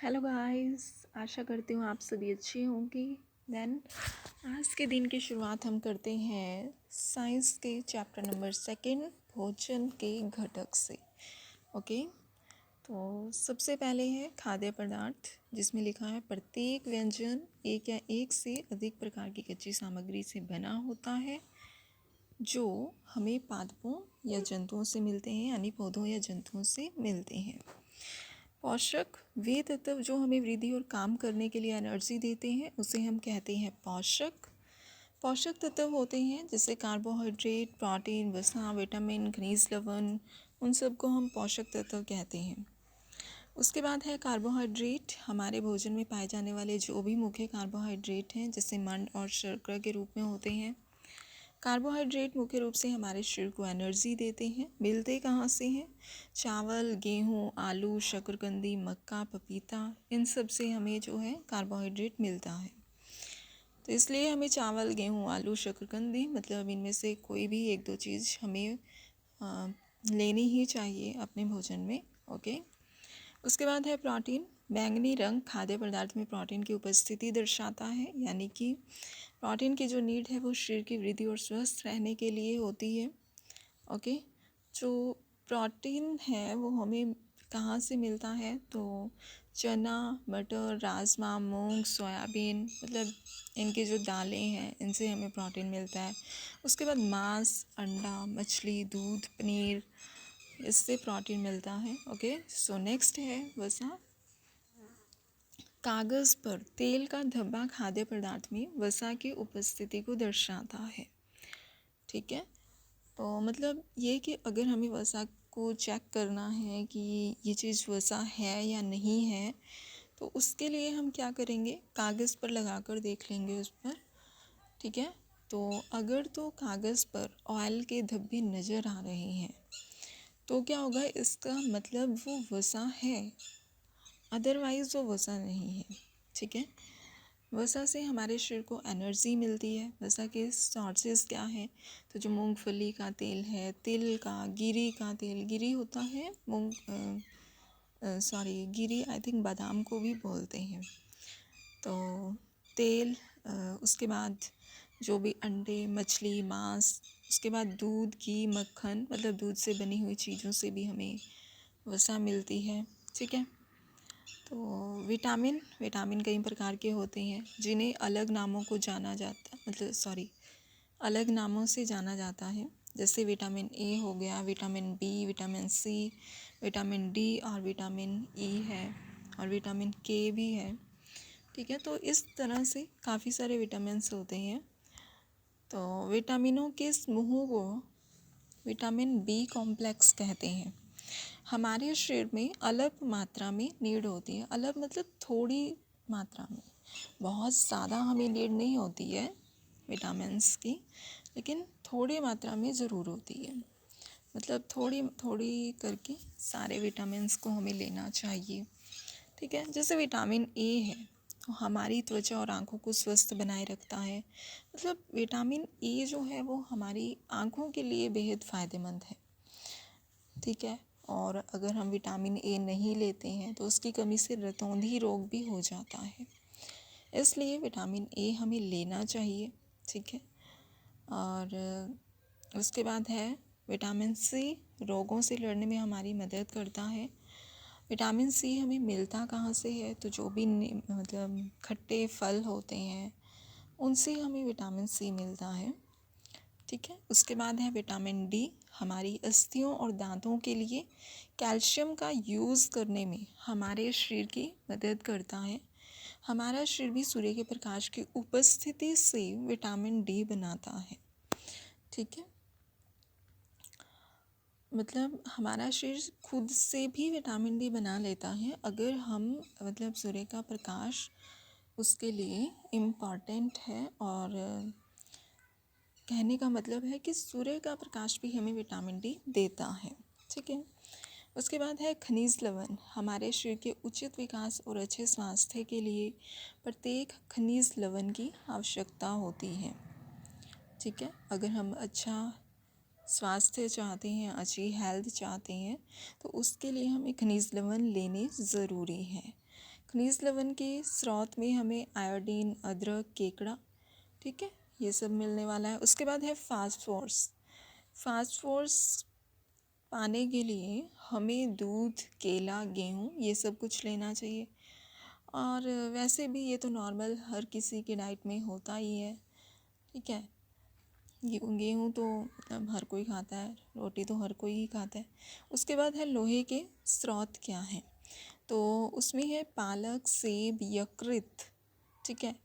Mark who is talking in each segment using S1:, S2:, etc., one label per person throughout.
S1: Hello guys, आशा करती हूँ आप सभी अच्छी होंगी। देन आज के दिन की शुरुआत हम करते हैं साइंस के चैप्टर नंबर 2 भोजन के घटक से। ओके, तो सबसे पहले है खाद्य पदार्थ, जिसमें लिखा है प्रत्येक व्यंजन एक या एक से अधिक प्रकार की कच्ची सामग्री से बना होता है जो हमें पादपों या जंतुओं से मिलते हैं, यानी पौधों या जंतुओं से मिलते हैं। पोषक वे तत्व जो हमें वृद्धि और काम करने के लिए एनर्जी देते हैं उसे हम कहते हैं पोषक। पोषक तत्व होते हैं जैसे कार्बोहाइड्रेट, प्रोटीन, वसा, विटामिन, खनिज लवण, उन सब को हम पोषक तत्व कहते हैं। उसके बाद है कार्बोहाइड्रेट। हमारे भोजन में पाए जाने वाले जो भी मुख्य कार्बोहाइड्रेट हैं जैसे मंड और शर्करा के रूप में होते हैं। कार्बोहाइड्रेट मुख्य रूप से हमारे शरीर को एनर्जी देते हैं। मिलते कहाँ से हैं? चावल, गेहूँ, आलू, शकरकंदी, मक्का, पपीता, इन सब से हमें जो है कार्बोहाइड्रेट मिलता है। तो इसलिए हमें चावल, गेहूँ, आलू, शकरकंदी मतलब इनमें से कोई भी एक दो चीज़ हमें लेनी ही चाहिए अपने भोजन में। ओके, उसके बाद है प्रोटीन। बैंगनी रंग खाद्य पदार्थ में प्रोटीन की उपस्थिति दर्शाता है, यानी कि प्रोटीन की जो नीड है वो शरीर की वृद्धि और स्वस्थ रहने के लिए होती है। ओके, जो प्रोटीन है वो हमें कहाँ से मिलता है? तो चना, मटर, राजमा, मूंग, सोयाबीन, मतलब इनकी जो दालें हैं इनसे हमें प्रोटीन मिलता है। उसके बाद मांस, अंडा, मछली, दूध, पनीर, इससे प्रोटीन मिलता है। ओके, सो नेक्स्ट है वसा। कागज़ पर तेल का धब्बा खाद्य पदार्थ में वसा की उपस्थिति को दर्शाता है। ठीक है, तो मतलब ये कि अगर हमें वसा को चेक करना है कि ये चीज़ वसा है या नहीं है, तो उसके लिए हम क्या करेंगे? कागज़ पर लगा कर देख लेंगे उस पर। ठीक है, तो अगर तो कागज़ पर ऑयल के धब्बे नज़र आ रहे हैं तो क्या होगा? इसका मतलब वो वसा है, अदरवाइज़ वो वसा नहीं है। ठीक है, वसा से हमारे शरीर को एनर्जी मिलती है। वसा के सोर्सेज क्या हैं? तो जो मूंगफली का तेल है, तिल का, गिरी का तेल, गिरी होता है गिरी आई थिंक बादाम को भी बोलते हैं। तो तेल, उसके बाद जो भी अंडे, मछली, मांस, उसके बाद दूध, घी, मक्खन, मतलब दूध से बनी हुई चीज़ों से भी हमें वसा मिलती है। ठीक है, तो विटामिन कई प्रकार के होते हैं जिन्हें अलग नामों को जाना जाता, अलग नामों से जाना जाता है। जैसे विटामिन ए हो गया, vitamin B, vitamin C, vitamin D और विटामिन ई है, और विटामिन के भी है। ठीक है, तो इस तरह से काफ़ी सारे विटामिन्स होते हैं। तो विटामिनों के समूह को विटामिन बी कॉम्प्लेक्स कहते हैं। हमारे शरीर में अल्प मात्रा में नीड होती है। अल्प मतलब थोड़ी मात्रा में, बहुत ज़्यादा हमें नीड नहीं होती है विटामिन्स की, लेकिन थोड़ी मात्रा में ज़रूर होती है। मतलब थोड़ी थोड़ी करके सारे विटामिन्स को हमें लेना चाहिए। ठीक है, जैसे विटामिन ए है तो हमारी त्वचा और आँखों को स्वस्थ बनाए रखता है। मतलब विटामिन ए जो है वो हमारी आँखों के लिए बेहद फ़ायदेमंद है। ठीक है, और अगर हम विटामिन ए नहीं लेते हैं तो उसकी कमी से रतौंधी रोग भी हो जाता है, इसलिए विटामिन ए हमें लेना चाहिए। ठीक है, और उसके बाद है विटामिन सी। रोगों से लड़ने में हमारी मदद करता है। विटामिन सी हमें मिलता कहाँ से है? तो जो भी मतलब खट्टे फल होते हैं उनसे हमें विटामिन सी मिलता है। ठीक है, उसके बाद है विटामिन डी। हमारी अस्थियों और दांतों के लिए कैल्शियम का यूज़ करने में हमारे शरीर की मदद करता है। हमारा शरीर भी सूर्य के प्रकाश की उपस्थिति से विटामिन डी बनाता है। ठीक है, मतलब हमारा शरीर खुद से भी विटामिन डी बना लेता है अगर हम मतलब सूर्य का प्रकाश उसके लिए इम्पॉर्टेंट है। और कहने का मतलब है कि सूर्य का प्रकाश भी हमें विटामिन डी देता है। ठीक है, उसके बाद है खनिज लवण। हमारे शरीर के उचित विकास और अच्छे स्वास्थ्य के लिए प्रत्येक खनिज लवण की आवश्यकता होती है। ठीक है, अगर हम अच्छा स्वास्थ्य चाहते हैं, अच्छी हेल्थ चाहते हैं, तो उसके लिए हमें खनिज लवण लेने ज़रूरी है। खनिज लवण के स्रोत में हमें आयोडीन, अदरक, केकड़ा, ठीक है, ये सब मिलने वाला है। उसके बाद है फास्फोरस। फास्फोरस पाने के लिए हमें दूध, केला, गेहूँ ये सब कुछ लेना चाहिए। और वैसे भी ये तो नॉर्मल हर किसी के डाइट में होता ही है, ठीक है। गेहूँ तो मतलब हर कोई खाता है, रोटी तो हर कोई ही खाता है। उसके बाद है लोहे के स्रोत क्या हैं, तो उसमें है पालक, सेब, यकृत, ठीक है।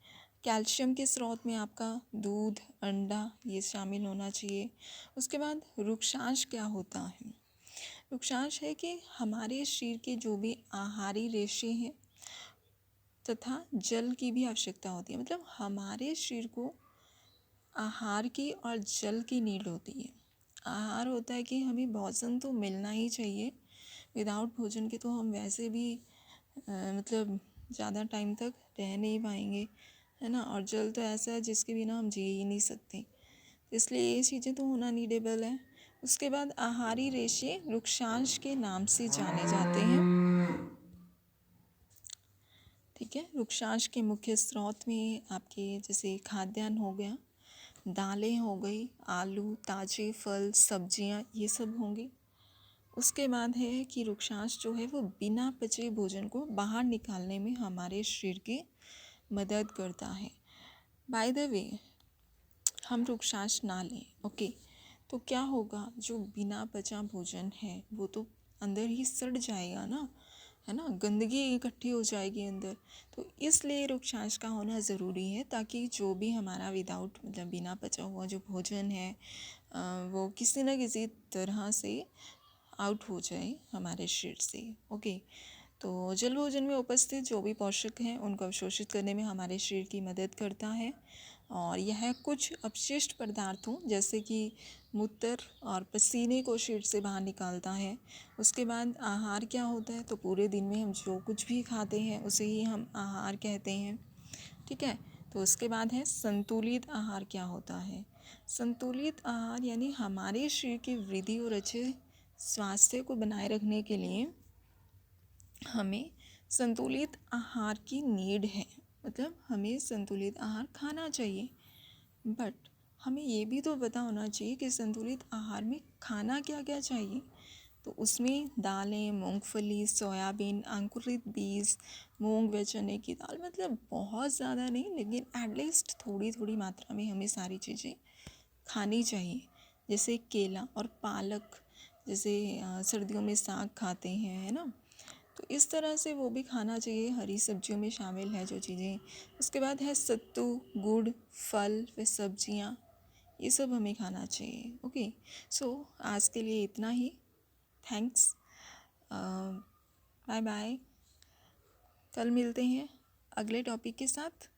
S1: कैल्शियम के स्रोत में आपका दूध, अंडा ये शामिल होना चाहिए। उसके बाद रुक्षांश क्या होता है, रुक्षांश है कि हमारे शरीर के जो भी आहारी रेशे हैं तथा जल की भी आवश्यकता होती है। मतलब हमारे शरीर को आहार की और जल की नीड होती है। आहार होता है कि हमें भोजन तो मिलना ही चाहिए, विदाउट भोजन के तो हम वैसे भी मतलब ज़्यादा टाइम तक रह नहीं पाएंगे, है ना। और जल तो ऐसा है जिसके बिना हम जी ही नहीं सकते, इसलिए ये चीज़ें तो होना नीडेबल है। उसके बाद आहारी रेशे रुक्षांश के नाम से जाने जाते हैं, ठीक है। रुक्षांश के मुख्य स्रोत में आपके जैसे खाद्यान्न हो गया, दालें हो गई, आलू, ताजे फल, सब्जियां ये सब होंगी। उसके बाद है कि रुक्षांश जो है वो बिना पचे भोजन को बाहर निकालने में हमारे शरीर की मदद करता है। बाय द वे, हम रुक्षांश ना लें, ओके, तो क्या होगा, जो बिना पचा भोजन है वो तो अंदर ही सड़ जाएगा ना, है ना, गंदगी इकट्ठी हो जाएगी अंदर। तो इसलिए रुक्षांश का होना ज़रूरी है, ताकि जो भी हमारा विदाउट मतलब बिना पचा हुआ जो भोजन है वो किसी न किसी तरह से आउट हो जाए हमारे शरीर से, ओके। तो जल भोजन में उपस्थित जो भी पोषक हैं उनको अवशोषित करने में हमारे शरीर की मदद करता है। और यह कुछ अपशिष्ट पदार्थों जैसे कि मूत्र और पसीने को शरीर से बाहर निकालता है। उसके बाद आहार क्या होता है, तो पूरे दिन में हम जो कुछ भी खाते हैं उसे ही हम आहार कहते हैं, ठीक है। तो उसके बाद है संतुलित आहार क्या होता है। संतुलित आहार यानी हमारे शरीर की वृद्धि और अच्छे स्वास्थ्य को बनाए रखने के लिए हमें संतुलित आहार की नीड है। मतलब हमें संतुलित आहार खाना चाहिए, बट हमें ये भी तो पता होना चाहिए कि संतुलित आहार में खाना क्या क्या चाहिए। तो उसमें दालें, मूंगफली, सोयाबीन, अंकुरित बीज, मूंग व चने की दाल, मतलब बहुत ज़्यादा नहीं लेकिन एटलीस्ट थोड़ी थोड़ी मात्रा में हमें सारी चीज़ें खानी चाहिए। जैसे केला और पालक, जैसे सर्दियों में साग खाते हैं, है ना, तो इस तरह से वो भी खाना चाहिए, हरी सब्जियों में शामिल है जो चीज़ें। उसके बाद है सत्तू, गुड़, फल व सब्जियाँ, ये सब हमें खाना चाहिए, ओके। सो आज के लिए इतना ही, थैंक्स, बाय बाय। कल मिलते हैं अगले टॉपिक के साथ।